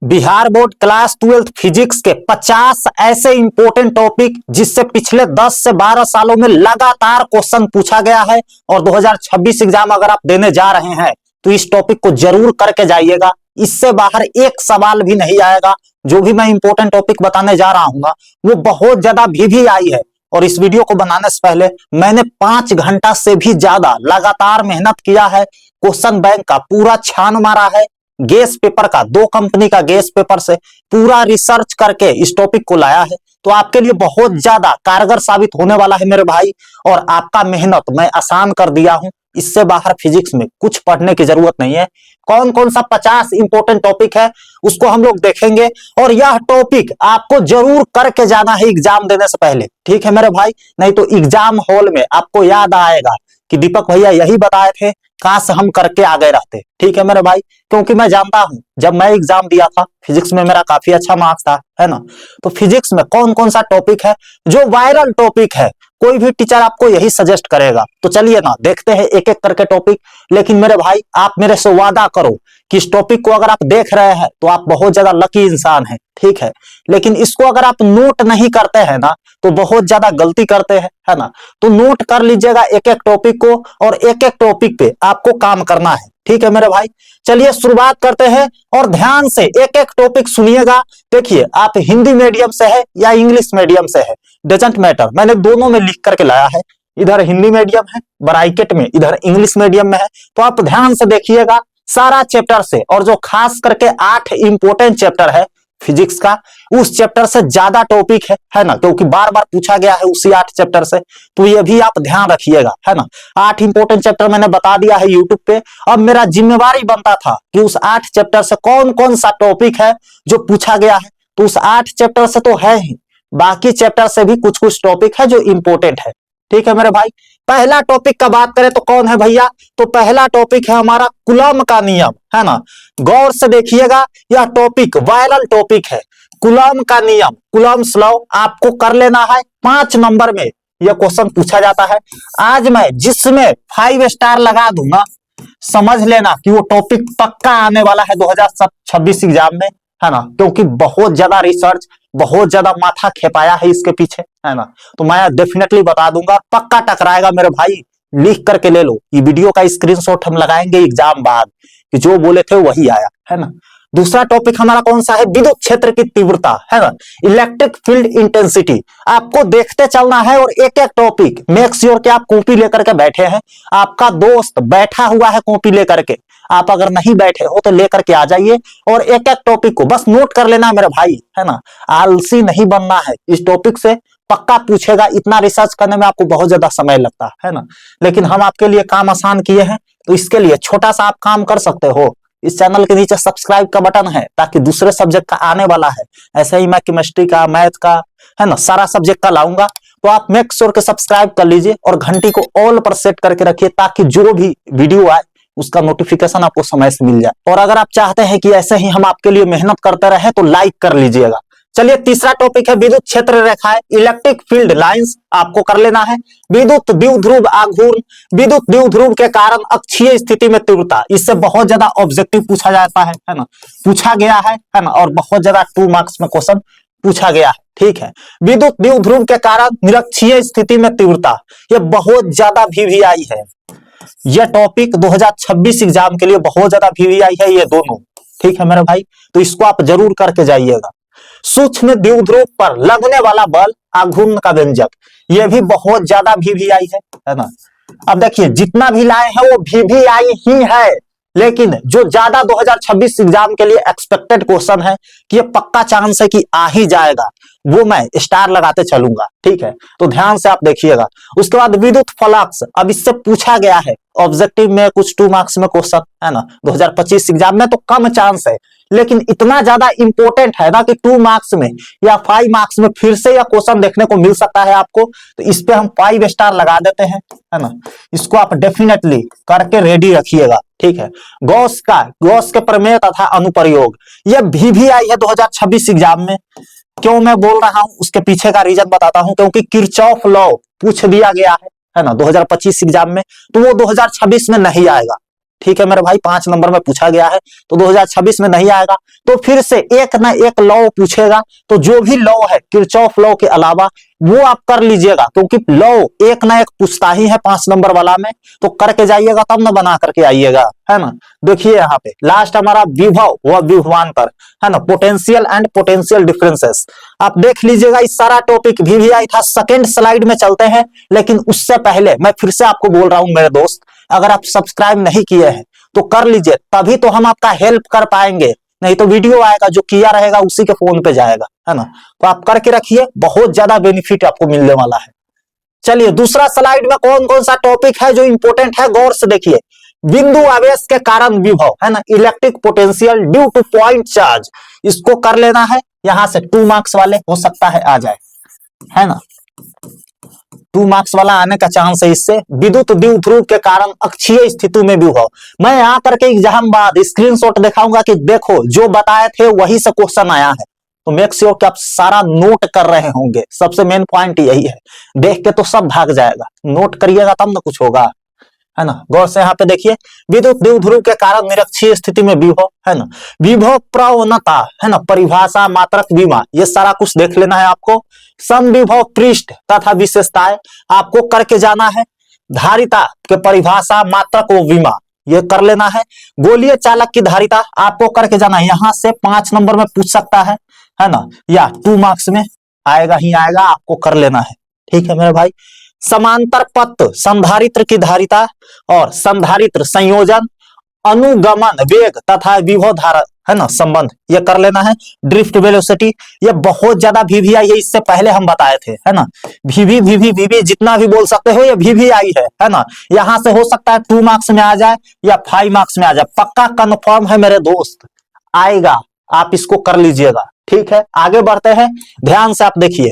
Bihar board class 12 physics के 50 ऐसे important topic जिससे पिछले 10 से 12 सालों में लगातार क्वेश्चन पूछा गया है और 2026 एग्जाम अगर आप देने जा रहे हैं तो इस टॉपिक को जरूर करके जाइएगा। इससे बाहर एक सवाल भी नहीं आएगा। जो भी मैं इंपॉर्टेंट टॉपिक बताने जा रहा हूँ वो बहुत ज्यादा भी आई है और इस वीडियो को बनाने से पहले मैंने 5 घंटा से भी ज्यादा लगातार मेहनत किया है। क्वेश्चन बैंक का पूरा छान मारा है, गैस पेपर का 2 कंपनी का गैस पेपर से पूरा रिसर्च करके इस टॉपिक को लाया है। तो आपके लिए बहुत ज्यादा कारगर साबित होने वाला है मेरे भाई, और आपका मेहनत मैं आसान कर दिया हूं। इससे बाहर फिजिक्स में कुछ पढ़ने की जरूरत नहीं है। कौन कौन सा 50 इंपॉर्टेंट टॉपिक है उसको हम लोग देखेंगे और यह टॉपिक आपको जरूर करके जाना है एग्जाम देने से पहले, ठीक है मेरे भाई। नहीं तो एग्जाम हॉल में आपको याद आएगा कि दीपक भैया यही बताए थे, काश हम करके आ गए रहते। ठीक है मेरे भाई, क्योंकि मैं जानता हूं जब मैं एग्जाम दिया था फिजिक्स में मेरा काफी अच्छा मार्क्स था, है ना। तो फिजिक्स में कौन कौन सा टॉपिक है जो वायरल टॉपिक है, कोई भी टीचर आपको यही सजेस्ट करेगा। तो चलिए ना देखते हैं एक एक करके टॉपिक। लेकिन मेरे भाई आप मेरे से वादा करो कि इस टॉपिक को अगर आप देख रहे हैं तो आप बहुत ज्यादा लकी इंसान हैं, ठीक है। लेकिन इसको अगर आप नोट नहीं करते हैं ना तो बहुत ज्यादा गलती करते हैं, है ना। तो नोट कर लीजिएगा एक एक टॉपिक को और एक एक टॉपिक पे आपको काम करना है, ठीक है मेरे भाई। चलिए शुरुआत करते हैं और ध्यान से एक एक टॉपिक सुनिएगा। देखिए आप हिंदी मीडियम से है या इंग्लिश मीडियम से है, डजंट मैटर, मैंने दोनों में लिख करके लाया है। इधर हिंदी मीडियम है ब्रैकेट में, इधर इंग्लिश मीडियम में है। तो आप ध्यान से देखिएगा सारा चैप्टर से, और जो खास करके 8 इंपॉर्टेंट चैप्टर है फिजिक्स का, उस चैप्टर से ज्यादा टॉपिक है ना, क्योंकि बार बार पूछा गया है उसी 8 चैप्टर से। तो ये भी आप ध्यान रखिएगा, है ना। 8 इंपॉर्टेंट चैप्टर मैंने बता दिया है यूट्यूब पे। अब मेरा जिम्मेवारी बनता था कि उस 8 चैप्टर से कौन कौन सा टॉपिक है जो पूछा गया है। तो उस 8 चैप्टर से तो है ही, बाकी चैप्टर से भी कुछ कुछ टॉपिक है जो इंपॉर्टेंट है, ठीक है मेरे भाई। पहला टॉपिक का बात करें तो कौन है भैया, तो पहला टॉपिक है हमारा कूलम का नियम, है ना। गौर से देखिएगा, यह टॉपिक वायरल टॉपिक है, कूलम का नियम, कूलम्स लॉ। आपको कर लेना है 5 नंबर में यह क्वेश्चन पूछा जाता है। आज मैं जिसमें 5 स्टार लगा दूंगा, समझ लेना कि वो टॉपिक पक्का आने वाला है 2026 एग्जाम में, है ना। क्योंकि बहुत ज्यादा रिसर्च, बहुत ज्यादा माथा खेपाया है इसके पीछे, है ना। तो मैं डेफिनेटली बता दूंगा, पक्का टकराएगा मेरे भाई। लिख करके ले लो, ये वीडियो का स्क्रीनशॉट हम लगाएंगे एग्जाम बाद कि जो बोले थे वही आया, है ना। दूसरा टॉपिक हमारा कौन सा है, विद्युत क्षेत्र की तीव्रता, है ना, इलेक्ट्रिक फील्ड इंटेंसिटी। आपको देखते चलना है और एक एक टॉपिक मेक श्योर कि आप कॉपी लेकर के बैठे हैं। आपका दोस्त बैठा हुआ है कॉपी लेकर के, आप अगर नहीं बैठे हो तो लेकर के आ जाइए और एक एक टॉपिक को बस नोट कर लेना मेरे भाई, है ना। आलसी नहीं बनना है, इस टॉपिक से पक्का पूछेगा। इतना रिसर्च करने में आपको बहुत ज्यादा समय लगता है ना, लेकिन हम आपके लिए काम आसान किए हैं। तो इसके लिए छोटा सा आप काम कर सकते हो, इस चैनल के नीचे सब्सक्राइब का बटन है, ताकि दूसरे सब्जेक्ट का आने वाला है, ऐसे ही मैं केमिस्ट्री का, मैथ का, है ना, सारा सब्जेक्ट का लाऊंगा। तो आप मेक श्योर के सब्सक्राइब कर लीजिए और घंटी को ऑल पर सेट करके रखिए, ताकि जो भी वीडियो आए उसका नोटिफिकेशन आपको समय से मिल जाए। और अगर आप चाहते हैं कि ऐसे ही हम आपके लिए मेहनत करते रहे तो लाइक कर लीजिएगा। चलिए तीसरा टॉपिक है विद्युत क्षेत्र रेखाएं, इलेक्ट्रिक फील्ड लाइंस। आपको कर लेना है विद्युत द्विध्रुव आघूर्ण, विद्युत द्विध्रुव के कारण अक्षीय स्थिति में तीव्रता। इससे बहुत ज्यादा ऑब्जेक्टिव पूछा जाता है ना, पूछा गया है ना, और बहुत ज्यादा 2 मार्क्स में क्वेश्चन पूछा गया है, ठीक है। विद्युत द्विध्रुव के कारण निरक्षीय स्थिति में तीव्रता, यह बहुत ज्यादा VVI है। यह टॉपिक 2026 एग्जाम के लिए बहुत ज्यादा VVI है ये दोनों, ठीक है मेरे भाई। तो इसको आप जरूर करके जाइएगा। सूक्ष्म द्विध्रुव पर लगने वाला बल, आघूर्ण का व्यंजक, यह भी बहुत ज्यादा VVI है ना। अब देखिए जितना भी लाए हैं वो VVI ही है, लेकिन जो ज्यादा 2026 एग्जाम के लिए एक्सपेक्टेड क्वेश्चन है कि ये पक्का चांस है कि आ ही जाएगा, वो मैं स्टार लगाते चलूंगा, ठीक है। तो ध्यान से आप देखिएगा। उसके बाद विद्युत फ्लक्स, अब इससे पूछा गया है ऑब्जेक्टिव में कुछ 2 मार्क्स में क्वेश्चन, है ना। 2025 एग्जाम में तो कम चांस है, लेकिन इतना ज्यादा इंपॉर्टेंट है ना कि 2 मार्क्स में या 5 मार्क्स में फिर से यह क्वेश्चन देखने को मिल सकता है आपको। तो इस पे हम 5 स्टार लगा देते हैं, है ना। इसको आप डेफिनेटली करके रेडी रखिएगा, ठीक है। गॉस के प्रमेय तथा अनुप्रयोग, यह VVI है 2026 एग्जाम में। क्यों मैं बोल रहा हूं उसके पीछे का रीजन बताता हूं, क्योंकि किरचॉफ लॉ पूछ दिया गया है ना 2025 एग्जाम में, तो वो 2026 में नहीं आएगा। ठीक है मेरे भाई, 5 नंबर में पूछा गया है, तो 2026 में नहीं आएगा। तो फिर से एक ना एक लॉ पूछेगा, तो जो भी लॉ है किरचॉफ लॉ के अलावा वो आप कर लीजिएगा, क्योंकि लॉ एक ना एक पूछता ही है 5 नंबर वाला में, तो करके जाइएगा तब ना बना करके आइएगा, है ना। देखिए यहाँ पे लास्ट हमारा विभव व विभवांतर, है ना, पोटेंशियल एंड पोटेंशियल डिफरेंसेस। आप देख लीजिएगा, इस सारा टॉपिक VVI था। सेकेंड स्लाइड में चलते हैं, लेकिन उससे पहले मैं फिर से आपको बोल रहा हूं मेरे दोस्त, अगर आप सब्सक्राइब नहीं किए हैं तो कर लीजिए, तभी तो हम आपका हेल्प कर पाएंगे, नहीं तो वीडियो आएगा जो किया रहेगा उसी के फोन पे जाएगा, है ना। तो आप करके रखिए, बहुत ज्यादा बेनिफिट आपको मिलने वाला है। चलिए दूसरा स्लाइड में कौन कौन सा टॉपिक है जो इंपॉर्टेंट है, गौर से देखिए। बिंदु आवेश के कारण विभव, है ना, electric potential due two point charge, इसको कर लेना है। यहां से 2 मार्क्स वाले हो सकता है आ जाए, है ना, 2 मार्क्स वाला आने का चांस है इससे। विद्युत द्विध्रुव के कारण अक्षीय स्थिति में विभव, मैं आकर के एग्जाम बाद स्क्रीनशॉट दिखाऊंगा कि देखो जो बताए थे वही से क्वेश्चन आया है, तो मेक श्योर कि आप सारा नोट कर रहे होंगे। सबसे मेन पॉइंट यही है, देख के तो सब भाग जाएगा, नोट करिएगा तब ना कुछ होगा, है ना। गौर से यहाँ पे देखिए, विद्युत द्विध्रुव के कारण निरक्षीय स्थिति में विभव, है ना, विभव प्रवणता, है ना, परिभाषा, मात्रक, विमा, ये सारा कुछ देख लेना है आपको। समविभव पृष्ठ तथा विशेषताएं आपको करके जाना है। धारिता के परिभाषा, मात्रक व विमा, ये कर लेना है। गोलीय चालक की धारिता आपको करके जाना है, यहां से 5 नंबर में पूछ सकता है ना, या 2 मार्क्स में आएगा ही आएगा, आपको कर लेना है, ठीक है मेरे भाई। समांतर पथ संधारित्र की धारिता और संधारित्र संयोजन, अनुगमन वेग तथा विभव धारा, है ना, संबंध, ये कर लेना है। ड्रिफ्ट वेलोसिटी, ये बहुत ज्यादा VVI है, इससे पहले हम बताए थे, है ना। VV जितना भी बोल सकते हो ये VVI है ना। यहां से हो सकता है 2 मार्क्स में आ जाए या 5 मार्क्स में आ जाए, पक्का कंफर्म है मेरे दोस्त, आएगा, आप इसको कर लीजिएगा, ठीक है। आगे बढ़ते हैं, ध्यान से आप देखिए।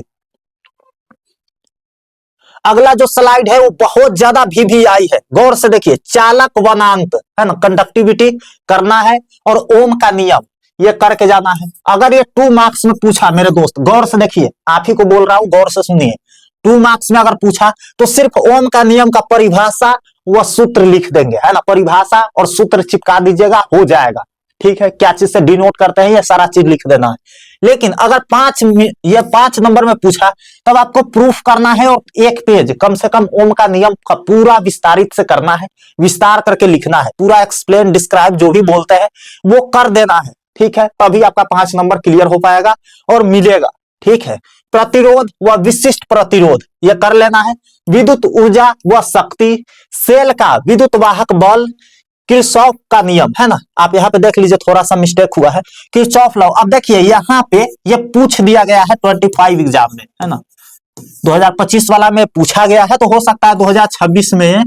अगला जो स्लाइड है वो बहुत ज्यादा VVI है, गौर से देखिए। चालक वनांत, है ना, कंडक्टिविटी करना है, और ओम का नियम ये करके जाना है। अगर ये 2 मार्क्स में पूछा मेरे दोस्त, गौर से देखिए, आप ही को बोल रहा हूं, गौर से सुनिए। 2 मार्क्स में अगर पूछा तो सिर्फ ओम का नियम का परिभाषा व सूत्र लिख देंगे, है ना, परिभाषा और सूत्र चिपका दीजिएगा, हो जाएगा, ठीक है। क्या चीज से डिनोट करते हैं ये सारा चीज लिख देना है। लेकिन अगर 5 नंबर में पूछा तब आपको प्रूफ करना है, और 1 पेज कम से कम ओम का नियम का पूरा विस्तारित से करना है, विस्तार करके लिखना है, पूरा एक्सप्लेन डिस्क्राइब जो भी बोलते हैं वो कर देना है, ठीक है। तभी आपका 5 नंबर क्लियर हो पाएगा और मिलेगा, ठीक है। प्रतिरोध व विशिष्ट प्रतिरोध ये कर लेना है। विद्युत ऊर्जा व शक्ति, सेल का विद्युत वाहक बल, किरचॉफ का नियम, है ना। आप यहाँ पे देख लीजिए, थोड़ा सा मिस्टेक हुआ है, किरचॉफ लॉ। अब देखिए यहाँ पे ये पूछ दिया गया है 25 एग्जाम में, है ना, 2025 वाला में पूछा गया है, तो हो सकता है 2026 में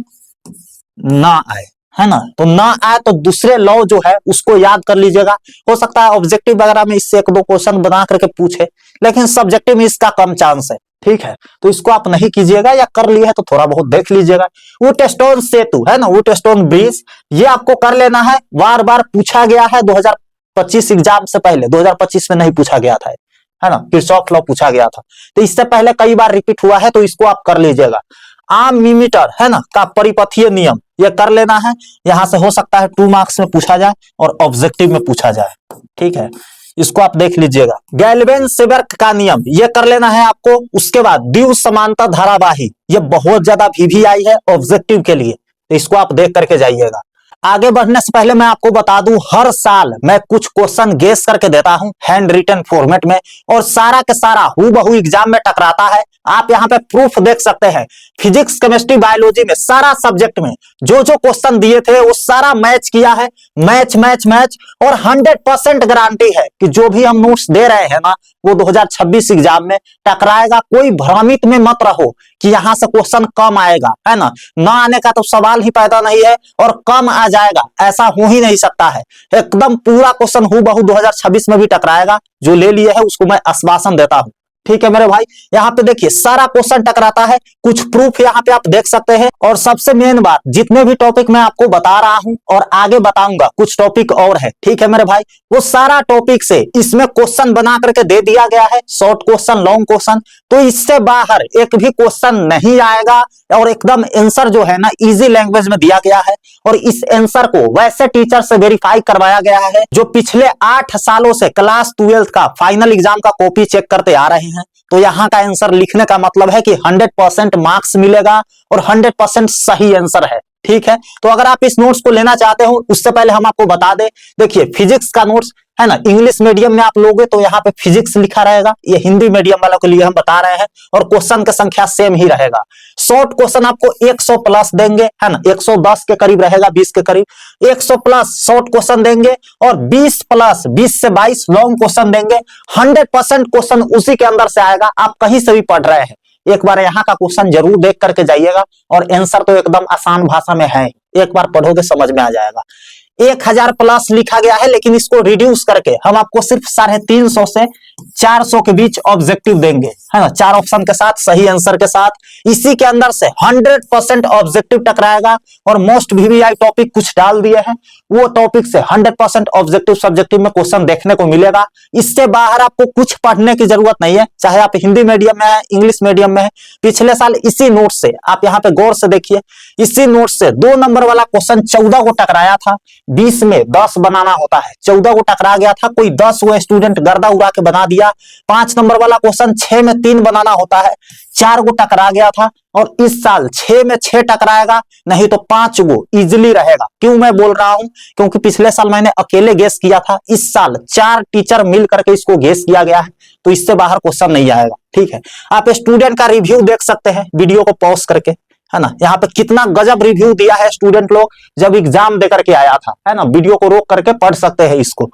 ना आए, है ना। तो ना आए तो दूसरे लॉ जो है उसको याद कर लीजिएगा। हो सकता है ऑब्जेक्टिव वगैरह में इससे 1-2 क्वेश्चन बना करके पूछे, लेकिन सब्जेक्टिव में इसका कम चांस है, ठीक है। तो इसको आप नहीं कीजिएगा, या कर लिए है तो थोड़ा बहुत देख लीजिएगा। वुडस्टोन सेतु, है ना, वुडस्टोन ब्रिज, ये आपको कर लेना है। बार बार पूछा गया है 2025 एग्जाम से पहले, 2025 में नहीं पूछा गया था, है ना, किरचॉफ लॉ पूछा गया था, तो इससे पहले कई बार रिपीट हुआ है, तो इसको आप कर लीजिएगा। आर्मीमीटर, है ना, का परिपथीय नियम, ये कर लेना है। यहां से हो सकता है 2 मार्क्स में पूछा जाए और ऑब्जेक्टिव में पूछा जाए, ठीक है, इसको आप देख लीजिएगा। गैल्वेन सेवर्क का नियम ये कर लेना है आपको। उसके बाद द्विव समांतर धारावाही, ये बहुत ज्यादा VVI है ऑब्जेक्टिव के लिए, तो इसको आप देख करके जाइएगा। आगे बढ़ने से पहले मैं आपको बता दूं, हर साल मैं कुछ क्वेश्चन गेस करके देता हूं हैंड रिटन फॉर्मेट में, और सारा के सारा हूबहू एग्जाम में टकराता है। आप यहाँ पे प्रूफ देख सकते हैं, फिजिक्स, केमिस्ट्री, बायोलॉजी में सारा सब्जेक्ट में जो जो क्वेश्चन दिए थे वो सारा मैच किया है, मैच मैच मैच, और 100% गारंटी है कि जो भी हम नोट्स दे रहे हैं ना वो 2026 एग्जाम में टकराएगा। कोई भ्रमित में मत रहो कि यहां से क्वेश्चन कम आएगा, है ना आने का तो सवाल ही पैदा नहीं है, और कम आ जाएगा ऐसा हो ही नहीं सकता है। एकदम पूरा क्वेश्चन हूबहू 2026 में भी टकराएगा। जो ले लिए है उसको मैं आश्वासन देता हूं, ठीक है मेरे भाई, यहाँ पे देखिए सारा क्वेश्चन टकराता है, कुछ प्रूफ यहाँ पे आप देख सकते हैं। और सबसे मेन बात, जितने भी टॉपिक मैं आपको बता रहा हूं और आगे बताऊंगा, कुछ टॉपिक और है, ठीक है मेरे भाई, वो सारा टॉपिक से इसमें क्वेश्चन बना करके दे दिया गया है, शॉर्ट क्वेश्चन, लॉन्ग क्वेश्चन, तो इससे बाहर एक भी क्वेश्चन नहीं आएगा। और एकदम आंसर जो है ना इजी लैंग्वेज में दिया गया है, और इस आंसर को वैसे टीचर से वेरीफाई करवाया गया है जो पिछले 8 सालों से क्लास 12 का फाइनल एग्जाम का कॉपी चेक करते आ रहे हैं। तो यहाँ का आंसर लिखने का मतलब है कि 100% मार्क्स मिलेगा और 100% सही आंसर है, ठीक है। तो अगर आप इस नोट्स को लेना चाहते हो, उससे पहले हम आपको बता दें, देखिए फिजिक्स का नोट्स है ना, इंग्लिश मीडियम में आप लोगे तो यहाँ पे फिजिक्स लिखा रहेगा, ये हिंदी मीडियम वालों के लिए हम बता रहे हैं, और क्वेश्चन की संख्या सेम ही रहेगा। शॉर्ट क्वेश्चन आपको 100 प्लस देंगे, है ना, 110 के करीब रहेगा, 20 के करीब, 100 प्लस शॉर्ट क्वेश्चन देंगे, और 20 प्लस 20 से 22 लॉन्ग क्वेश्चन देंगे। 100% क्वेश्चन उसी के अंदर से आएगा, आप कहीं से भी पढ़ रहे हैं, एक बार यहाँ का क्वेश्चन जरूर देख करके जाइएगा, और आंसर तो एकदम आसान भाषा में है, एक बार पढ़ोगे समझ में आ जाएगा। 1000 प्लस लिखा गया है, लेकिन इसको रिड्यूस करके हम आपको सिर्फ 350 से 400 के बीच ऑब्जेक्टिव देंगे, है ना, 4 ऑप्शन के साथ, सही आंसर के साथ। इसी के अंदर से 100% ऑब्जेक्टिव टकराएगा, और मोस्ट वीवीआई टॉपिक कुछ डाल दिए हैं, वो टॉपिक से 100% ऑब्जेक्टिव सब्जेक्टिव में क्वेश्चन देखने को मिलेगा। इससे बाहर आपको कुछ पढ़ने की जरूरत नहीं है, चाहे आप हिंदी मीडियम में है, इंग्लिश मीडियम में है। पिछले साल इसी नोट से आप यहाँ पे गौर से देखिए, इसी नोट से 2 नंबर वाला क्वेश्चन 14 को टकराया था, 20 में 10 बनाना होता है, 14 को टकरा गया था, कोई 10 वो स्टूडेंट गर्दा उड़ा के बना दिया। 5 नंबर वाला क्वेश्चन 6 में 3 बनाना होता है, 4 को टकरा गया था, और इस साल 6 में 6 टकराएगा, नहीं तो 5 को इजिली रहेगा। क्यों मैं बोल रहा हूं, क्योंकि पिछले साल मैंने अकेले गेस किया था, इस साल 4 टीचर मिल करके इसको गेस किया गया है, तो इससे बाहर क्वेश्चन नहीं आएगा, ठीक है। आप स्टूडेंट का रिव्यू देख सकते हैं वीडियो को पॉज करके, है ना, यहाँ पे कितना गजब रिव्यू दिया है स्टूडेंट लोग जब एग्जाम देकर के आया था, है ना, वीडियो को रोक करके पढ़ सकते हैं इसको,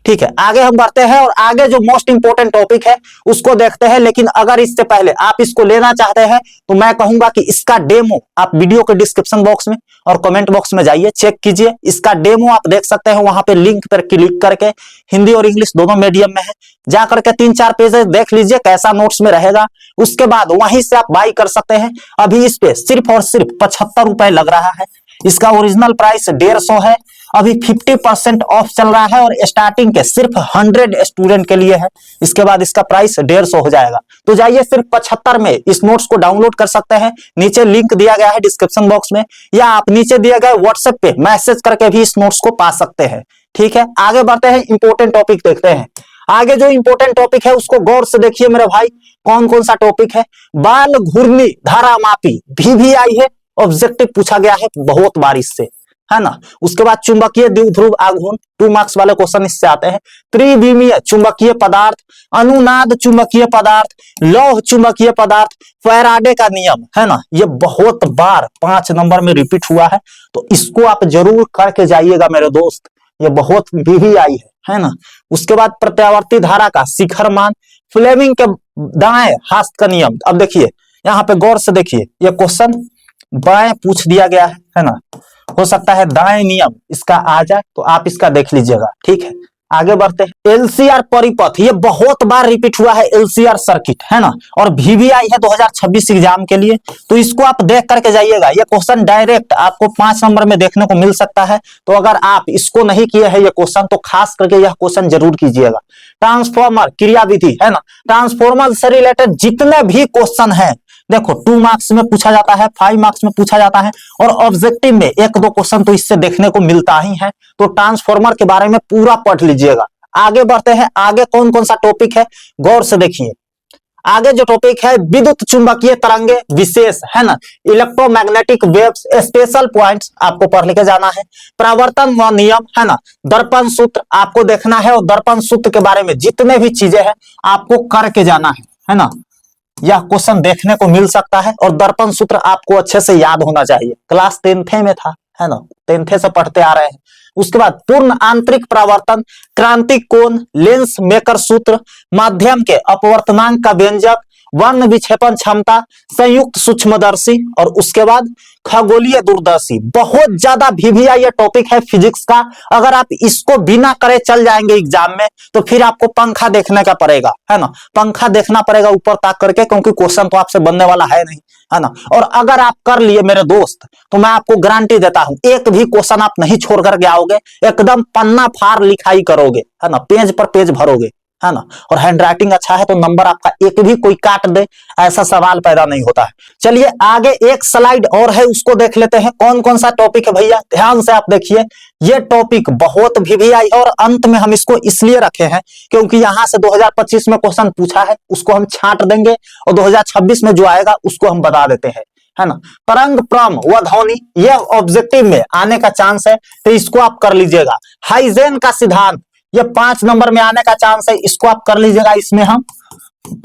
ठीक है। आगे हम बढ़ते हैं, और आगे जो मोस्ट इंपोर्टेंट टॉपिक है उसको देखते हैं। लेकिन अगर इससे पहले आप इसको लेना चाहते हैं तो मैं कहूंगा कि इसका डेमो आप वीडियो के डिस्क्रिप्शन बॉक्स में और कमेंट बॉक्स में जाइए, चेक कीजिए, इसका डेमो आप देख सकते हैं, वहां पे लिंक पर क्लिक करके, हिंदी और इंग्लिश दोनों मीडियम में है, जाकर के 3-4 पेज देख लीजिए कैसा नोट्स में रहेगा। उसके बाद वहीं से आप बाई कर सकते हैं। अभी इस पे सिर्फ और सिर्फ 75 रुपए लग रहा है, इसका ओरिजिनल प्राइस 150 है, अभी 50% ऑफ चल रहा है, और स्टार्टिंग के सिर्फ 100 स्टूडेंट के लिए है, इसके बाद इसका प्राइस 150 हो जाएगा। तो जाइए सिर्फ 75 में इस नोट्स को डाउनलोड कर सकते हैं, नीचे लिंक दिया गया है डिस्क्रिप्शन बॉक्स में, या आप नीचे दिए गए व्हाट्सएप पे मैसेज करके भी इस नोट्स को पा सकते हैं, ठीक है। आगे बढ़ते हैं, इंपोर्टेंट टॉपिक देखते हैं। आगे जो इंपोर्टेंट टॉपिक है उसको गौर से देखिए मेरे भाई, कौन कौन सा टॉपिक है। बाल घूर्णी धारा मापी वीवीआई है, ऑब्जेक्टिव पूछा गया है बहुत बार इससे, है ना। उसके बाद चुंबकीय द्विध्रुव आघूर्ण, 2 मार्क्स वाले क्वेश्चन इससे आते हैं। त्रिविमीय चुंबकीय पदार्थ, अनुनाद चुंबकीय पदार्थ, लौह चुंबकीय पदार्थ, फैराडे का नियम, है ना, ये बहुत बार 5 नंबर में रिपीट हुआ है, तो इसको आप जरूर करके जाइएगा मेरे दोस्त, ये बहुत वीवीआई है ना। उसके बाद प्रत्यावर्ती धारा का शिखर मान, फ्लेमिंग के दाएं हाथ का नियम। अब देखिए यहाँ पे गौर से देखिए, ये क्वेश्चन बाएं पूछ दिया गया है ना, हो सकता है दाएं नियम इसका आ जाए, तो आप इसका देख लीजिएगा, ठीक है। आगे बढ़ते हैं, एलसीआर परिपथ, ये बहुत बार रिपीट हुआ है, एलसीआर सर्किट, है ना, और वीवीआई है 2026 एग्जाम के लिए, तो इसको आप देख करके जाइएगा। ये क्वेश्चन डायरेक्ट आपको 5 नंबर में देखने को मिल सकता है, तो अगर आप इसको नहीं किए हैं ये क्वेश्चन, तो खास करके यह क्वेश्चन जरूर कीजिएगा। ट्रांसफॉर्मर क्रियाविधि, है ना, ट्रांसफॉर्मर से रिलेटेड जितने भी क्वेश्चन है, देखो 2 मार्क्स में पूछा जाता है, 5 मार्क्स में पूछा जाता है, और ऑब्जेक्टिव में 1-2 क्वेश्चन तो इससे देखने को मिलता ही है, तो ट्रांसफॉर्मर के बारे में पूरा पढ़ लीजिएगा। आगे बढ़ते हैं, आगे कौन कौन सा टॉपिक है गौर से देखिए। आगे जो टॉपिक है, विद्युत चुंबकीय तरंगे विशेष, है ना, इलेक्ट्रोमैग्नेटिक वेव्स, स्पेशल पॉइंट्स आपको पढ़ लेके जाना है। प्रवर्तन व नियम, है ना, दर्पण सूत्र आपको देखना है, और दर्पण सूत्र के बारे में जितने भी चीजें हैं आपको करके जाना है ना। यह क्वेश्चन देखने को मिल सकता है, और दर्पण सूत्र आपको अच्छे से याद होना चाहिए, क्लास 10th में था, है ना, 10th से पढ़ते आ रहे हैं। उसके बाद पूर्ण आंतरिक परावर्तन, क्रांतिक कोण, लेंस मेकर सूत्र, माध्यम के अपवर्तनांक का व्यंजक, वर्ण विक्षेपण क्षमता, संयुक्त सूक्ष्मदर्शी और उसके बाद खगोलीय दूरदर्शी। बहुत ज्यादा वीवीआई ये टॉपिक है फिजिक्स का। अगर आप इसको बिना करे चल जाएंगे एग्जाम में तो फिर आपको पंखा देखने का पड़ेगा, है ना, पंखा देखना पड़ेगा ऊपर ताक करके, क्योंकि क्वेश्चन तो आपसे बनने वाला है नहीं, है ना। और अगर आप कर लिए मेरे दोस्त तो मैं आपको गारंटी देता हूं एक भी क्वेश्चन आप नहीं छोड़ करके आओगे, एकदम पन्ना फाड़ लिखाई करोगे, है ना, पेज पर पेज भरोगे, है ना। और हैंडराइटिंग अच्छा है तो नंबर आपका एक भी कोई काट दे ऐसा सवाल पैदा नहीं होता है। चलिए आगे एक स्लाइड और है, उसको देख लेते हैं कौन कौन सा टॉपिक है भैया। ध्यान से आप देखिए, ये टॉपिक बहुत वीवीआई है और अंत में हम इसको इसलिए रखे हैं क्योंकि यहां से 2025 में क्वेश्चन पूछा है, उसको हम छांट देंगे और 2026 में जो आएगा उसको हम बता देते हैं, है ना। तरंग प्रम व ध्वनि ये ऑब्जेक्टिव में आने का चांस है तो इसको आप कर लीजिएगा। हाइजेन का सिद्धांत ये 5 नंबर में आने का चांस है, इसको आप कर लीजिएगा, इसमें हम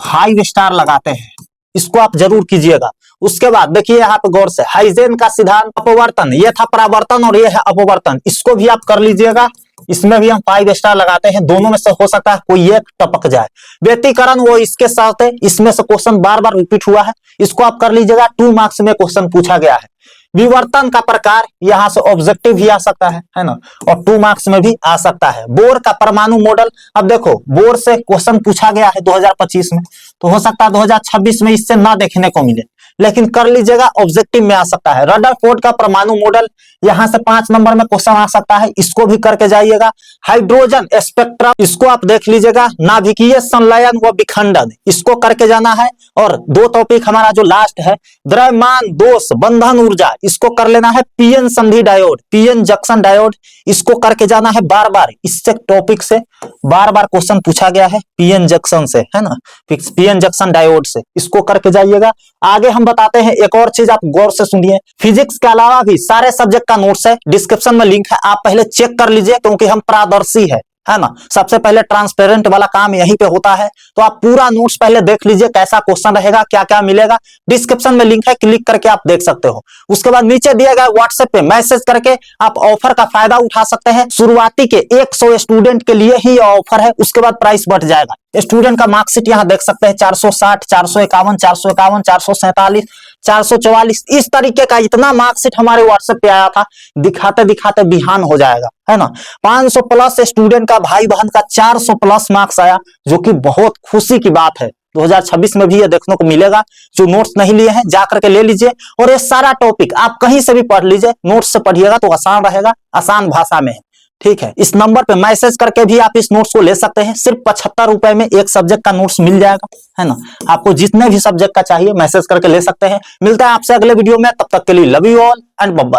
5 स्टार लगाते हैं, इसको आप जरूर कीजिएगा। उसके बाद देखिए यहाँ पे गौर से, हाइजेन का सिद्धांत, अपवर्तन, ये था परावर्तन और ये है अपवर्तन, इसको भी आप कर लीजिएगा, इसमें भी हम 5 स्टार लगाते हैं। दोनों में से हो सकता है कोई एक टपक जाए। व्यतिकरण वो इसके साथ है, इसमें से क्वेश्चन बार बार रिपीट हुआ है, इसको आप कर लीजिएगा, 2 मार्क्स में क्वेश्चन पूछा गया है। विवर्तन का प्रकार यहां से ऑब्जेक्टिव भी आ सकता है ना, और 2 मार्क्स में भी आ सकता है। बोर का परमाणु मॉडल, अब देखो बोर से क्वेश्चन पूछा गया है 2025 में, तो हो सकता है 2026 में इससे ना देखने को मिले, लेकिन कर लीजिएगा, ऑब्जेक्टिव में आ सकता है। रदरफोर्ड का परमाणु मॉडल, यहां से 5 नंबर में क्वेश्चन आ सकता है, इसको भी करके जाइएगा। हाइड्रोजन स्पेक्ट्रम, इसको आप देख लीजिएगा। नाभिकीय संलयन व विखंडन, इसको करके जाना है। और 2 टॉपिक हमारा जो लास्ट है, द्रव्यमान दोष बंधन ऊर्जा, इसको कर लेना है। पीएन संधि डायोड, पीएन जंक्शन डायोड, इसको करके जाना है बार बार, इससे टॉपिक से बार बार क्वेश्चन पूछा गया है, पीएन जंक्शन से, है ना, पीएन जंक्शन डायोड से, इसको करके जाइएगा। आगे हम बताते हैं एक और चीज, आप गौर से सुनिए। फिजिक्स के अलावा भी सारे सब्जेक्ट का नोट्स है, डिस्क्रिप्शन में लिंक है, आप पहले चेक कर लीजिए, क्योंकि हम पारदर्शी है ना, सबसे पहले ट्रांसपेरेंट वाला काम यहीं पे होता है। तो आप पूरा नोट्स पहले देख लीजिए, कैसा क्वेश्चन रहेगा, क्या क्या मिलेगा, डिस्क्रिप्शन में लिंक है, क्लिक करके आप देख सकते हो। उसके बाद नीचे दिया गया व्हाट्सएप पे मैसेज करके आप ऑफर का फायदा उठा सकते हैं। शुरुआती के 100 स्टूडेंट के लिए ही ऑफर है, उसके बाद प्राइस बढ़ जाएगा। स्टूडेंट का मार्कशीट यहाँ देख सकते हैं, 460, 451, 451, 447, 444, इस तरीके का इतना मार्कशीट हमारे व्हाट्सएप पे आया था, दिखाते दिखाते बिहान हो जाएगा, है ना। 500 प्लस स्टूडेंट का, भाई बहन का 400 प्लस मार्क्स आया, जो कि बहुत खुशी की बात है। 2026 में भी ये देखने को मिलेगा। जो नोट्स नहीं लिए हैं जा करके ले लीजिए, और ये सारा टॉपिक आप कहीं से भी पढ़ लीजिए, नोट्स से पढ़िएगा तो आसान रहेगा, आसान भाषा में है, ठीक है। इस नंबर पे मैसेज करके भी आप इस नोट्स को ले सकते हैं। सिर्फ 75 रुपए में एक सब्जेक्ट का नोट्स मिल जाएगा, है ना। आपको जितने भी सब्जेक्ट का चाहिए मैसेज करके ले सकते हैं। मिलता है आपसे अगले वीडियो में, तब तक के लिए love you all and bye bye.